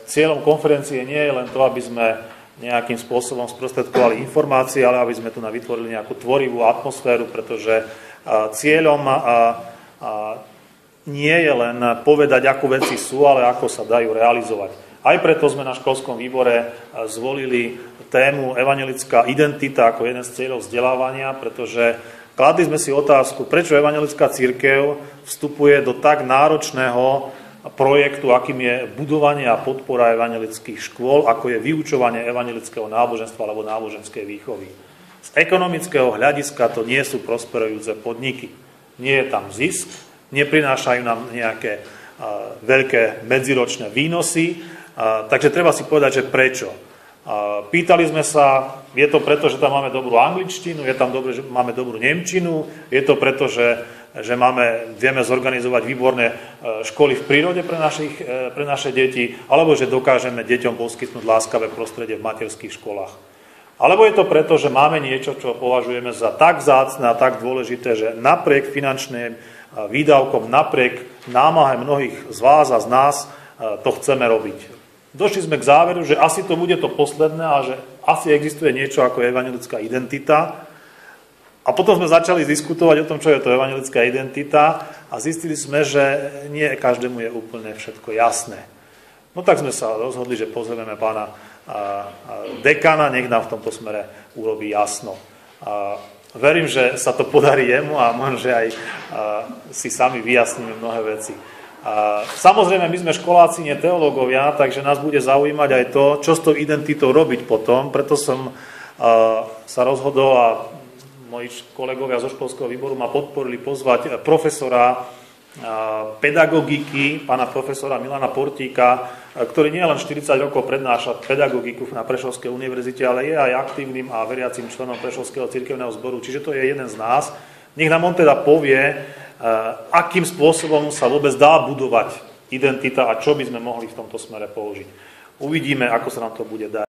cieľom konferencie nie je len to, aby sme nejakým spôsobom sprostredkovali informácie, ale aby sme tu vytvorili nejakú tvorivú atmosféru, pretože cieľom nie je len povedať, ako veci sú, ale ako sa dajú realizovať. Aj preto sme na školskom výbore zvolili tému evanjelická identita ako jeden z cieľov vzdelávania, pretože kladli sme si otázku, prečo evanjelická cirkev vstupuje do tak náročného projektu, akým je budovanie a podpora evanjelických škôl, ako je vyučovanie evanjelického náboženstva alebo náboženskej výchovy. Z ekonomického hľadiska to nie sú prosperujúce podniky. Nie je tam zisk, neprinášajú nám nejaké veľké medziročné výnosy, takže treba si povedať, že prečo. Pýtali sme sa, je to preto, že tam máme dobrú angličtinu, je tam dobre, že máme dobrú nemčinu, je to preto, že vieme zorganizovať výborné školy v prírode pre naše deti, alebo že dokážeme deťom poskytnúť láskavé prostredie v materských školách. Alebo je to preto, že máme niečo, čo považujeme za tak vzácne a tak dôležité, že napriek finančným výdavkom, napriek námahe mnohých z vás a z nás to chceme robiť. Došli sme k záveru, že asi to bude to posledné a že asi existuje niečo ako evanjelická identita. A potom sme začali diskutovať o tom, čo je to evanjelická identita a zistili sme, že nie každému je úplne všetko jasné. No tak sme sa rozhodli, že pozveme pána dekana, nech nám v tomto smere urobí jasno. Verím, že sa to podarí jemu a možno, že aj si sami vyjasníme mnohé veci. Samozrejme, my sme školáci, nie teológovia, takže nás bude zaujímať aj to, čo s tou identitou robiť potom. Preto som sa rozhodol a moji kolegovia zo školského výboru ma podporili pozvať profesora pedagogiky, pána profesora Milana Portíka, ktorý nie len 40 rokov prednáša pedagogiku na Prešovskej univerzite, ale je aj aktívnym a veriacím členom Prešovského cirkevného zboru, čiže to je jeden z nás. Nech nám on teda povie, akým spôsobom sa vôbec dá budovať identita a čo by sme mohli v tomto smere použiť. Uvidíme, ako sa nám to bude dať.